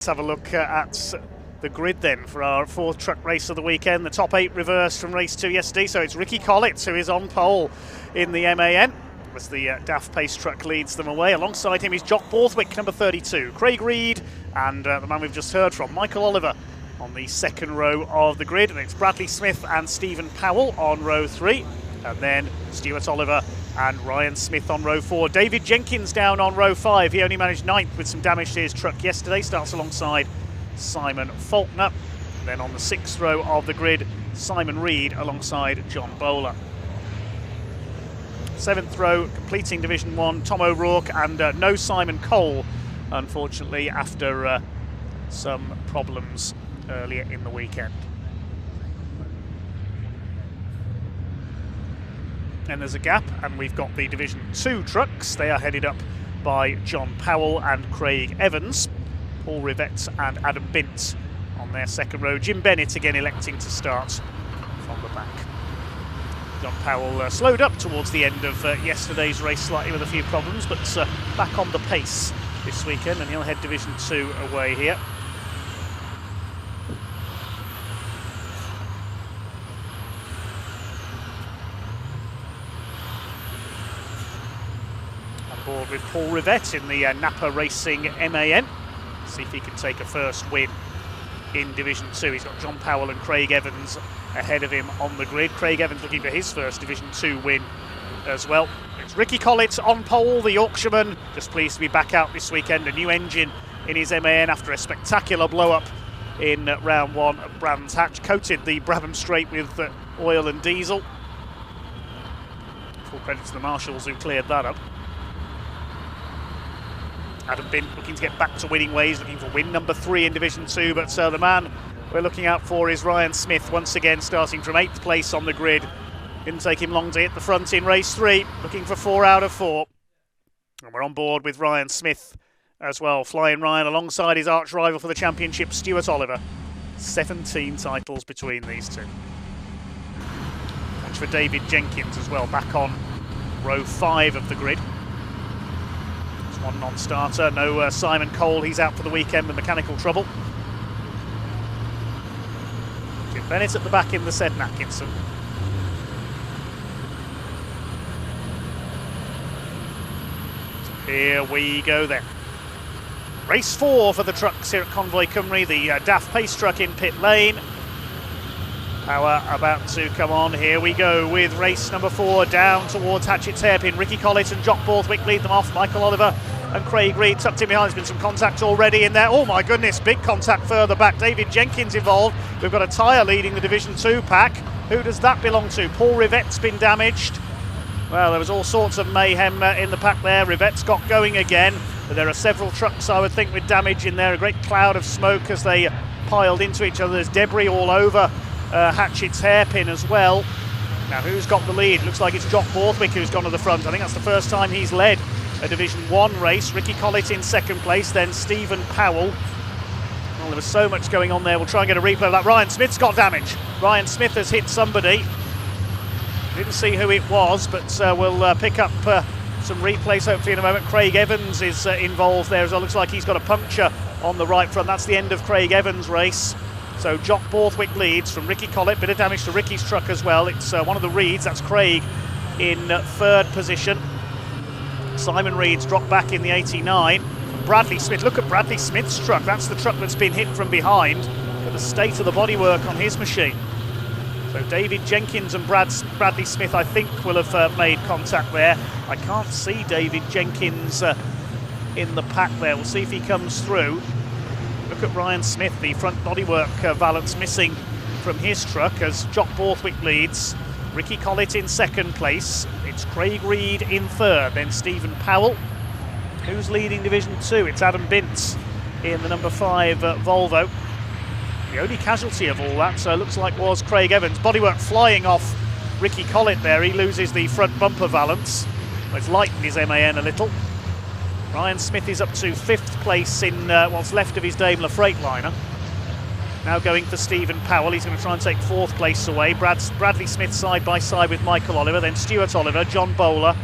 Let's have a look at the grid then for our fourth truck race of the weekend. The top 8 reversed from race 2 yesterday, so it's Ricky Collett who is on pole in the MAN as the DAF Pace truck leads them away. Alongside him is Jock Borthwick, number 32, Craig Reed, and the man we've just heard from, Michael Oliver, on the second row of the grid. And it's Bradley Smith and Stephen Powell on row 3, and then Stuart Oliver and Ryan Smith on row 4. David Jenkins down on row 5. He only managed 9th with some damage to his truck yesterday. Starts alongside Simon Faulkner. Then on the 6th row of the grid, Simon Reed alongside John Bowler. 7th row, completing Division 1, Tom O'Rourke and no Simon Cole, unfortunately, after some problems earlier in the weekend. And there's a gap, and we've got the Division 2 trucks. They are headed up by John Powell and Craig Evans. Paul Rivett and Adam Bint on their second row. Jim Bennett again electing to start from the back. John Powell slowed up towards the end of yesterday's race slightly with a few problems, but back on the pace this weekend, and he'll head Division 2 away here. Board with Paul Rivett in the Napa Racing MAN. See if he can take a first win in Division 2. He's got John Powell and Craig Evans ahead of him on the grid. Craig Evans looking for his first Division 2 win as well. It's Ricky Collett on pole, the Yorkshireman. Just pleased to be back out this weekend. A new engine in his MAN after a spectacular blow-up in round 1 at Brands Hatch. Coated the Brabham Straight with oil and diesel. Full credit to the marshals who cleared that up. Adam Bint looking to get back to winning ways, looking for win number 3 in Division 2, but the man we're looking out for is Ryan Smith, once again starting from 8th place on the grid. Didn't take him long to hit the front in race 3, looking for 4 out of 4. And we're on board with Ryan Smith as well. Flying Ryan alongside his arch rival for the championship, Stuart Oliver. 17 titles between these two. Watch for David Jenkins as well, back on row 5 of the grid. One non-starter, no Simon Cole, he's out for the weekend with mechanical trouble. Jim Bennett at the back in the Sedna Atkinson. So here we go then. Race 4 for the trucks here at Convoy Cymru, the DAF Pace truck in pit lane. Power about to come on. Here we go with race number 4 down towards Hatchett's Hairpin. Ricky Collett and Jock Borthwick lead them off. Michael Oliver and Craig Reed tucked in behind. There's been some contact already in there. Oh my goodness, big contact further back. David Jenkins involved. We've got a tyre leading the Division 2 pack. Who does that belong to? Paul Rivett's been damaged. Well, there was all sorts of mayhem in the pack there. Rivett's got going again. But there are several trucks, I would think, with damage in there. A great cloud of smoke as they piled into each other. There's debris all over Hatchett's Hairpin as well. Now who's got the lead? Looks like it's Jock Borthwick who's gone to the front. I think that's the first time he's led a Division 1 race. Ricky Collett in second place, then Stephen Powell. Well, there was so much going on there. We'll try and get a replay of that. Ryan Smith's got damage. Ryan Smith has hit somebody. Didn't see who it was, but we'll pick up some replays hopefully in a moment. Craig Evans is involved there as well. Looks like he's got a puncture on the right front. That's the end of Craig Evans' race. So Jock Borthwick leads from Ricky Collett. Bit of damage to Ricky's truck as well. It's one of the Reeds. That's Craig in 3rd position. Simon Reed's dropped back in the 89. Bradley Smith, look at Bradley Smith's truck. That's the truck that's been hit from behind. Look at the state of the bodywork on his machine. So David Jenkins and Bradley Smith, I think, will have made contact there. I can't see David Jenkins in the pack there. We'll see if he comes through. Look at Ryan Smith, the front bodywork valance missing from his truck as Jock Borthwick leads. Ricky Collett in 2nd place. It's Craig Reed in 3rd, then Stephen Powell. Who's leading Division 2? It's Adam Bint in the number 5 Volvo. The only casualty of all that, so it looks like, was Craig Evans. Bodywork flying off Ricky Collett there. He loses the front bumper valance. It's lightened his MAN a little. Ryan Smith is up to 5th place in what's left of his Daimler Freightliner. Now going for Stephen Powell. He's going to try and take 4th place away. Bradley Smith side by side with Michael Oliver, then Stuart Oliver, John Bowler,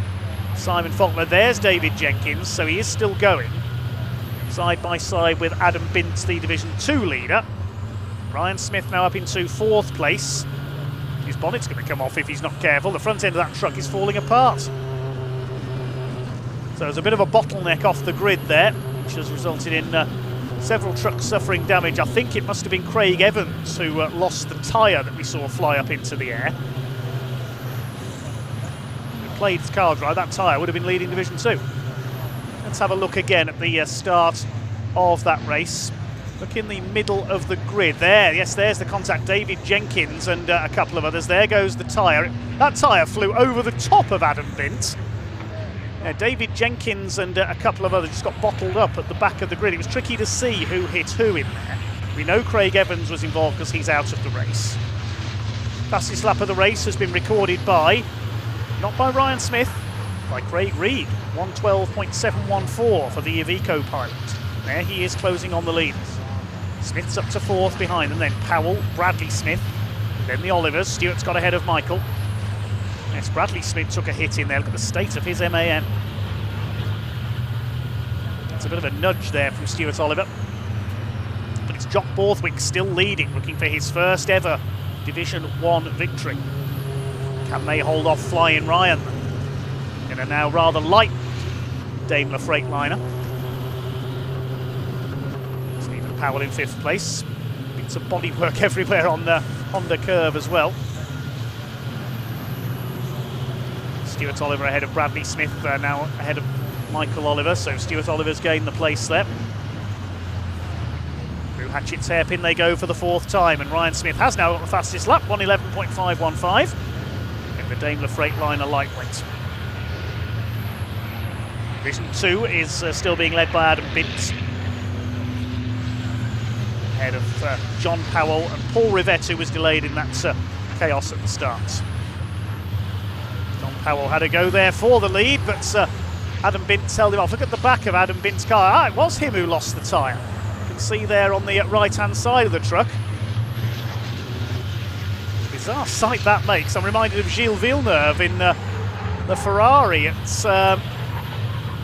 Simon Faulkner. There's David Jenkins, so he is still going. side by side with Adam Bint, the Division 2 leader. Ryan Smith now up into 4th place. His bonnet's going to come off if he's not careful. The front end of that truck is falling apart. So there's a bit of a bottleneck off the grid there, which has resulted in several trucks suffering damage. I think it must have been Craig Evans who lost the tyre that we saw fly up into the air. He played his cards right, that tyre would have been leading Division 2. Let's have a look again at the start of that race. Look in the middle of the grid there. Yes, there's the contact, David Jenkins and a couple of others. There goes the tyre. That tyre flew over the top of Adam Bint. David Jenkins and a couple of others just got bottled up at the back of the grid. It was tricky to see who hit who in there. We know Craig Evans was involved because he's out of the race. Fastest lap of the race has been recorded by, not by Ryan Smith, by Craig Reed. 112.714 for the Iveco pilot. There he is closing on the leaders. Smith's up to 4th behind them, then Powell, Bradley Smith, then the Olivers. Stewart's got ahead of Michael. Yes, Bradley Smith took a hit in there. Look at the state of his MAN. It's a bit of a nudge there from Stuart Oliver. But it's Jock Borthwick still leading, looking for his first ever Division 1 victory. Can they hold off Flying Ryan in a now rather light Daimler Freightliner? Stephen Powell in 5th place. Bits of bodywork everywhere on the Honda curve as well. Stuart Oliver ahead of Bradley Smith, now ahead of Michael Oliver, so Stuart Oliver's gained the place there. Through Hatchett's hairpin they go for the 4th time, and Ryan Smith has now got the fastest lap, 1:11.515, in the Daimler Freightliner lightweight. Division 2 is still being led by Adam Bint, ahead of John Powell and Paul Rivette, who was delayed in that chaos at the start. Powell had a go there for the lead, but Adam Bint held him off. Look at the back of Adam Bint's car. It was him who lost the tyre. You can see there on the right-hand side of the truck. Bizarre sight that makes. I'm reminded of Gilles Villeneuve in the Ferrari at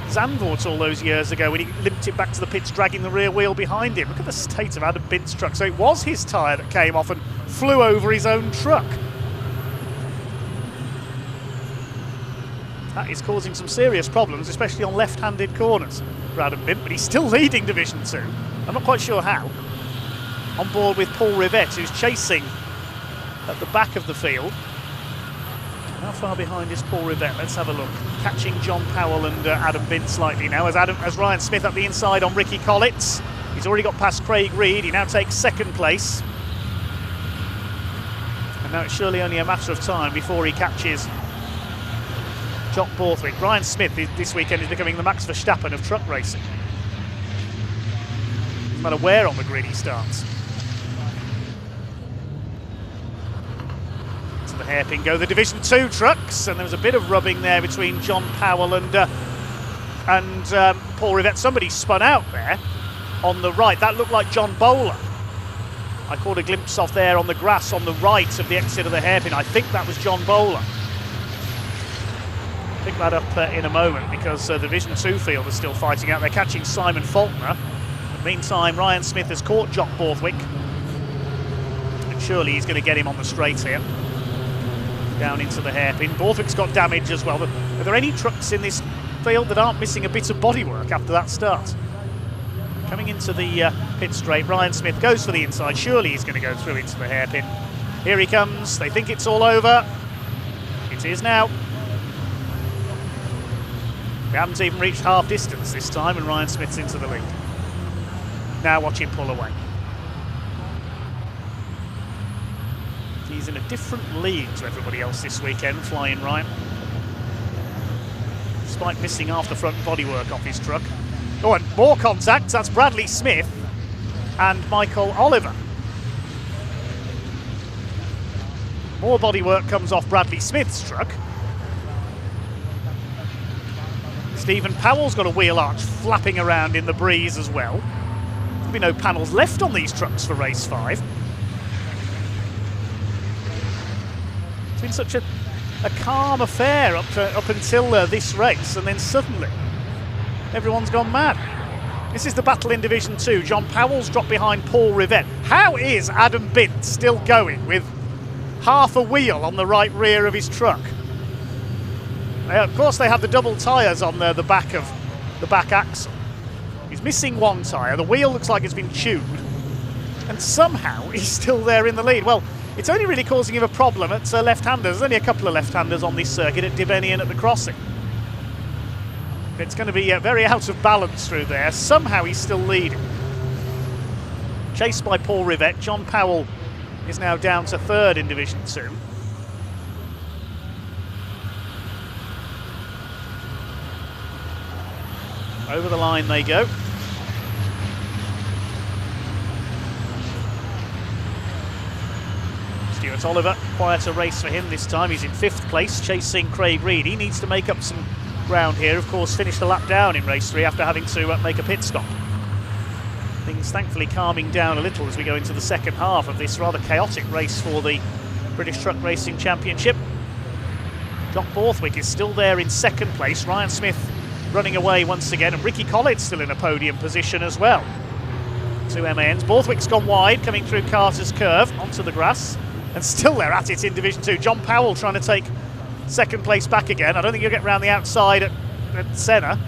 Zandvoort all those years ago when he limped it back to the pits, dragging the rear wheel behind him. Look at the state of Adam Bint's truck. So it was his tyre that came off and flew over his own truck. That is causing some serious problems, especially on left-handed corners for Adam Bint, but he's still leading Division 2. I'm not quite sure how. On board with Paul Rivette, who's chasing at the back of the field. How far behind is Paul Rivette? Let's have a look. Catching John Powell and Adam Bint slightly now, as Ryan Smith up the inside on Ricky Collitz. He's already got past Craig Reed. He now takes 2nd place. And now it's surely only a matter of time before he catches Jock Borthwick. Ryan Smith this weekend is becoming the Max Verstappen of truck racing. No matter where on the grid he starts. To the hairpin go the Division 2 trucks, and there was a bit of rubbing there between John Powell and Paul Rivette. Somebody spun out there on the right. That looked like John Bowler. I caught a glimpse of there on the grass on the right of the exit of the hairpin. I think that was John Bowler. Pick that up in a moment, because the Division 2 field is still fighting out. They're catching Simon Faulkner. In the meantime, Ryan Smith has caught Jock Borthwick. And surely he's going to get him on the straight here. Down into the hairpin. Borthwick's got damage as well. But are there any trucks in this field that aren't missing a bit of bodywork after that start? Coming into the pit straight, Ryan Smith goes for the inside. Surely he's going to go through into the hairpin. Here he comes. They think it's all over. It is now. We haven't even reached half distance this time, and Ryan Smith's into the lead. Now watch him pull away. He's in a different league to everybody else this weekend, Flying Ryan. Despite missing half the front bodywork off his truck. Oh, and more contacts. That's Bradley Smith and Michael Oliver. More bodywork comes off Bradley Smith's truck. Stephen Powell's got a wheel arch flapping around in the breeze as well. There'll be no panels left on these trucks for race 5. It's been such a calm affair up until this race, and then suddenly everyone's gone mad. This is the battle in Division 2. John Powell's dropped behind Paul Rivette. How is Adam Bint still going with half a wheel on the right rear of his truck? Of course, they have the double tyres on the back of the back axle. He's missing one tyre. The wheel looks like it's been chewed. And somehow he's still there in the lead. Well, it's only really causing him a problem at left-handers. There's only a couple of left-handers on this circuit at Dibeny and at the crossing. It's going to be very out of balance through there. Somehow he's still leading. Chased by Paul Rivette. John Powell is now down to third in Division 2. Over the line they go. Stuart Oliver, quieter race for him this time. He's in 5th place, chasing Craig Reed. He needs to make up some ground here. Of course, finished a lap down in race 3 after having to make a pit stop. Things thankfully calming down a little as we go into the second half of this rather chaotic race for the British Truck Racing Championship. Jock Borthwick is still there in 2nd place. Ryan Smith running away once again, and Ricky Collins still in a podium position as well. 2 MANs. Borthwick's gone wide, coming through Carter's Curve onto the grass, and still they're at it in Division 2. John Powell trying to take 2nd place back again. I don't think you'll get round the outside at Senna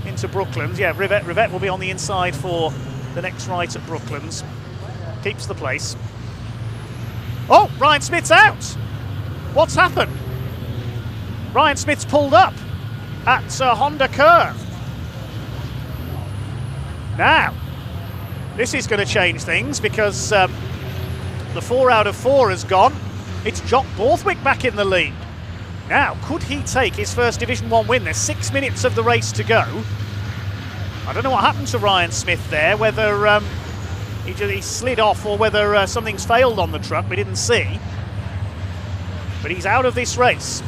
into Brooklands. Yeah, Rivette will be on the inside for the next right at Brooklands. Keeps the place. Oh, Ryan Smith's out. What's happened? Ryan Smith's pulled up at Honda Curve. Now, this is going to change things because the 4 out of 4 has gone. It's Jock Borthwick back in the lead. Now, could he take his first Division 1 win? There's 6 minutes of the race to go. I don't know what happened to Ryan Smith there, whether he slid off or whether something's failed on the truck, we didn't see. But he's out of this race.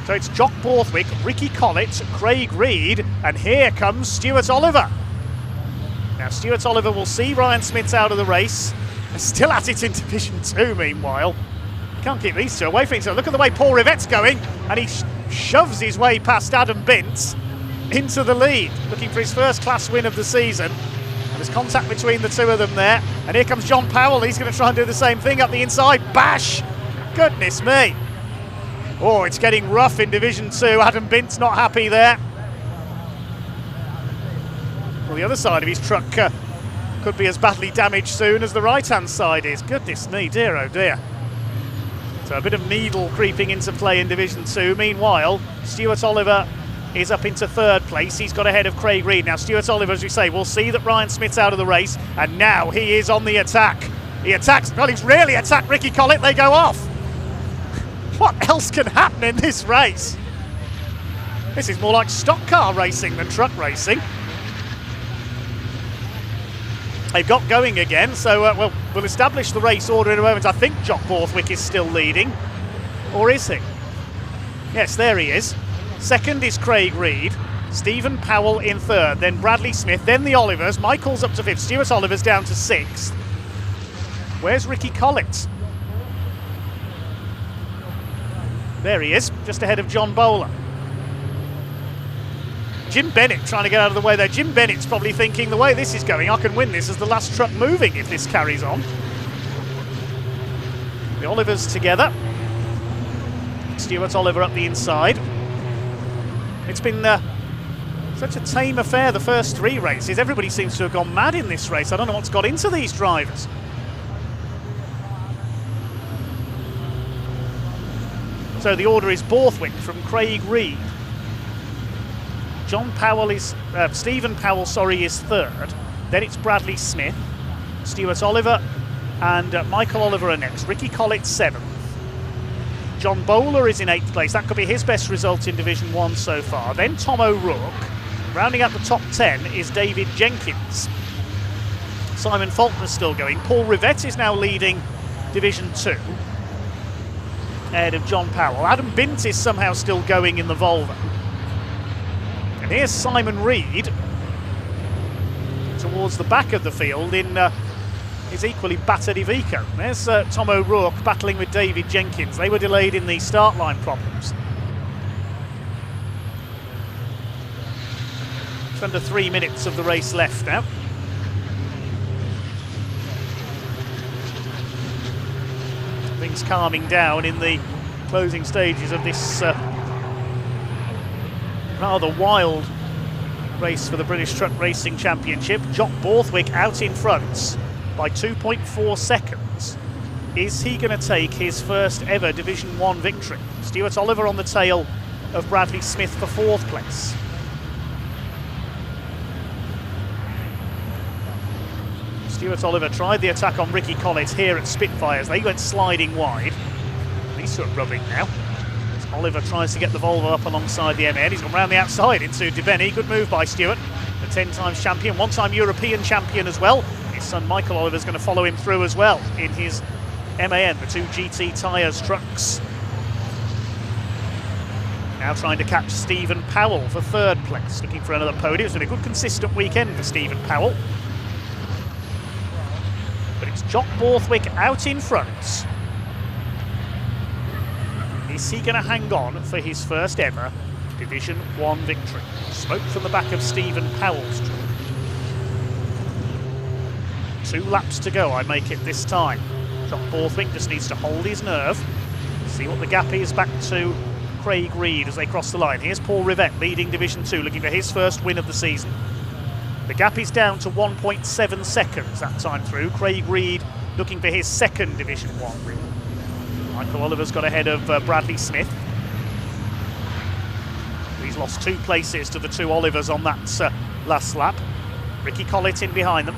So it's Jock Borthwick, Ricky Collett, Craig Reed, and here comes Stuart Oliver. Now, Stuart Oliver will see Ryan Smith's out of the race. They're still at it in Division 2, meanwhile. Can't keep these two away from each other. Look at the way Paul Rivette's going, and he shoves his way past Adam Bint into the lead, looking for his first class win of the season. And there's contact between the two of them there. And here comes John Powell. He's going to try and do the same thing up the inside. Bash! Goodness me. Oh, it's getting rough in Division 2. Adam Bint's not happy there. Well, the other side of his truck could be as badly damaged soon as the right-hand side is. Goodness me, dear oh dear. So a bit of needle creeping into play in Division 2. Meanwhile, Stuart Oliver is up into 3rd place. He's got ahead of Craig Reed. Now, Stuart Oliver, as we say, will see that Ryan Smith's out of the race, and now he is on the attack. He attacks, well, he's really attacked Ricky Collett. They go off. What else can happen in this race? This is more like stock car racing than truck racing. They've got going again, so we'll establish the race order in a moment. I think Jock Borthwick is still leading, or is he? Yes, there he is. 2nd is Craig Reed, Stephen Powell in 3rd, then Bradley Smith, then the Olivers. Michael's up to 5th, Stuart Oliver's down to 6th. Where's Ricky Collett? There he is, just ahead of John Bowler. Jim Bennett trying to get out of the way there. Jim Bennett's probably thinking, the way this is going, I can win this as the last truck moving if this carries on. The Olivers together. Stuart Oliver up the inside. It's been such a tame affair the first 3 races. Everybody seems to have gone mad in this race. I don't know what's got into these drivers. So the order is Borthwick from Craig Reed. Stephen Powell, is 3rd. Then it's Bradley Smith, Stuart Oliver, and Michael Oliver are next. Ricky Collett 7th. John Bowler is in 8th place. That could be his best result in Division 1 so far. Then Tom O'Rourke. Rounding out the top 10 is David Jenkins. Simon Faulkner's still going. Paul Rivette is now leading Division 2. Ahead of John Powell. Adam Bint is somehow still going in the Volvo. And here's Simon Reed towards the back of the field in his equally battered Iveco. There's Tom O'Rourke battling with David Jenkins. They were delayed in the start line problems. just under 3 minutes of the race left now. Things calming down in the closing stages of this rather wild race for the British Truck Racing Championship. Jock Borthwick out in front by 2.4 seconds. Is he going to take his first ever Division 1 victory? Stuart Oliver on the tail of Bradley Smith for 4th place. Stuart Oliver tried the attack on Ricky Collett here at Spitfires. They went sliding wide. These two are rubbing now. As Oliver tries to get the Volvo up alongside the MN. He's gone round the outside into DeBenny. Good move by Stuart. The 10 times champion, 1-time European champion as well. His son Michael Oliver's going to follow him through as well in his MAN, the 2 GT Tyres trucks. Now trying to catch Stephen Powell for 3rd place, looking for another podium. It's been a good consistent weekend for Stephen Powell. But it's Jock Borthwick out in front. Is he going to hang on for his first ever Division 1 victory? Smoke from the back of Stephen Powell's truck. 2 laps to go, I make it this time. Jock Borthwick just needs to hold his nerve. See what the gap is back to Craig Reed as they cross the line. Here's Paul Rivette leading Division 2, looking for his first win of the season. The gap is down to 1.7 seconds that time through. Craig Reed looking for his 2nd Division 1 win. Michael Oliver's got ahead of Bradley Smith. He's lost 2 places to the 2 Olivers on that last lap. Ricky Collett in behind them.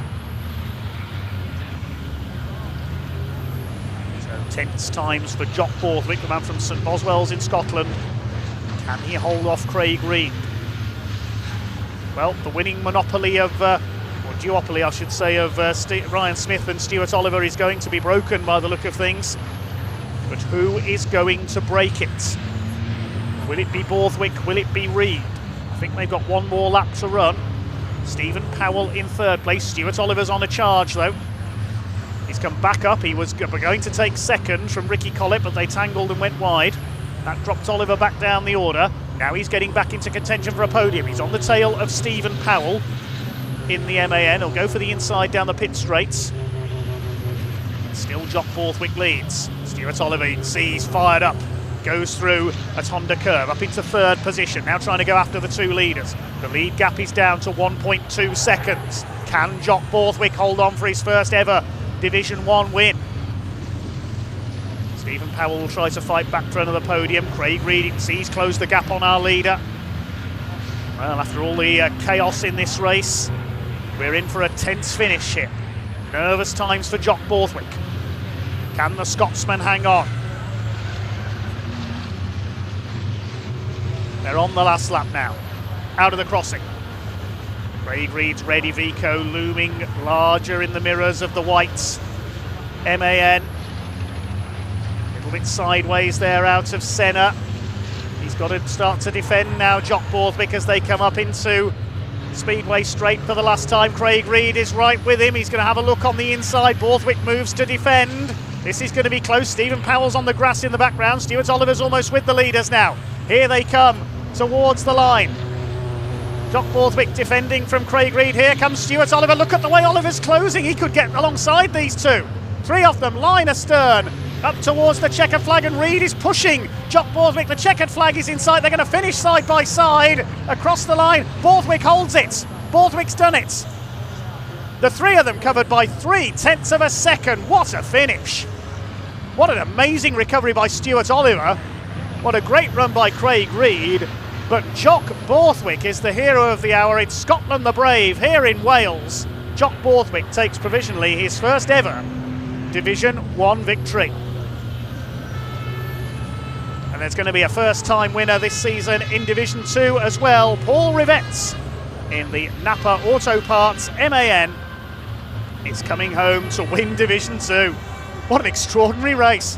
Tense times for Jock Borthwick, the man from St Boswell's in Scotland. Can he hold off Craig Reed? Well, the winning monopoly of, or duopoly I should say, of Ryan Smith and Stuart Oliver is going to be broken by the look of things. But who is going to break it? Will it be Borthwick? Will it be Reed? I think they've got 1 more lap to run. Stephen Powell in 3rd place. Stuart Oliver's on a charge though. He's come back up. He was going to take 2nd from Ricky Collett, but they tangled and went wide. That dropped Oliver back down the order. Now he's getting back into contention for a podium. He's on the tail of Stephen Powell in the MAN. He'll go for the inside down the pit straights. Still Jock Borthwick leads. Stuart Oliver, you can see he's fired up. Goes through at Honda Curve, up into 3rd position. Now trying to go after the 2 leaders. The lead gap is down to 1.2 seconds. Can Jock Borthwick hold on for his first ever Division 1 win? Stephen Powell will try to fight back for another podium. Craig Reed, you can see he's closed the gap on our leader. Well, after all the chaos in this race, we're in for a tense finish here. Nervous times for Jock Borthwick. Can the Scotsman hang on? They're on the last lap now. Out of the crossing. Craig Reed's Ready Vico looming larger in the mirrors of the whites. MAN. A little bit sideways there out of Senna. He's got to start to defend now, Jock Borthwick, as they come up into Speedway Straight for the last time. Craig Reed is right with him. He's going to have a look on the inside. Borthwick moves to defend. This is going to be close. Stephen Powell's on the grass in the background. Stuart Oliver's almost with the leaders now. Here they come towards the line. Jock Borthwick defending from Craig Reed. Here comes Stuart Oliver. Look at the way Oliver's closing. He could get alongside these 2. 3 of them, line astern, up towards the checkered flag, and Reed is pushing Jock Borthwick. The checkered flag is in sight. They're going to finish side by side across the line. Borthwick holds it. Borthwick's done it. The 3 of them covered by 3/10 of a second. What a finish. What an amazing recovery by Stuart Oliver. What a great run by Craig Reed. But Jock Borthwick is the hero of the hour. It's Scotland the Brave here in Wales. Jock Borthwick takes provisionally his first ever Division 1 victory. And there's going to be a first-time winner this season in Division 2 as well. Paul Rivette in the Napa Auto Parts MAN is coming home to win Division 2. What an extraordinary race.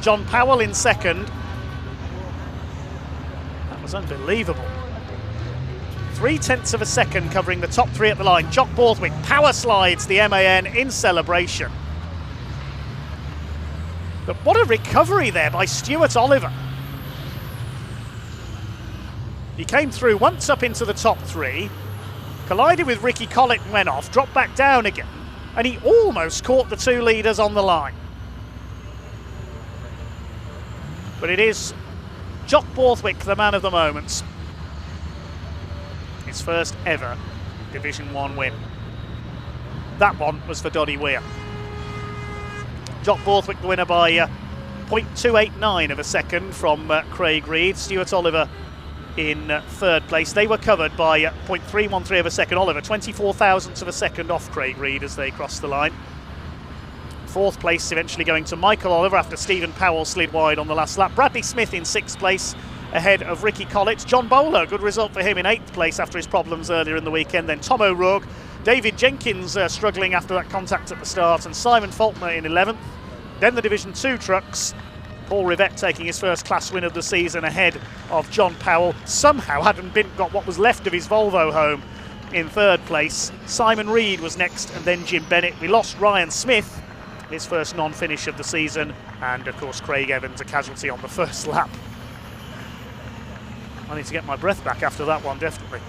John Powell in 2nd. That was unbelievable. 3/10 of a second covering the top 3 at the line. Jock Borthwick power slides the MAN in celebration. But what a recovery there by Stuart Oliver. He came through once up into the top 3, collided with Ricky Collett and went off, dropped back down again, and he almost caught the 2 leaders on the line. But it is Jock Borthwick, the man of the moment. His first ever Division 1 win. That one was for Doddy Weir. Jock Borthwick the winner by 0.289 of a second from Craig Reed. Stuart Oliver in third place. They were covered by 0.313 of a second. Oliver 24 thousandths of a second off Craig Reed as they crossed the line. Fourth place eventually going to Michael Oliver after Stephen Powell slid wide on the last lap. Bradley Smith in 6th place ahead of Ricky Collett. John Bowler, good result for him in 8th place after his problems earlier in the weekend. Then Tom O'Rourke, David Jenkins struggling after that contact at the start, and Simon Faulkner in 11th. Then the Division 2 trucks. Paul Rivette taking his first class win of the season ahead of John Powell. Somehow hadn't got what was left of his Volvo home in 3rd place. Simon Reed was next, and then Jim Bennett. We lost Ryan Smith, his first non-finish of the season, and of course Craig Evans, a casualty on the first lap. I need to get my breath back after that one, definitely.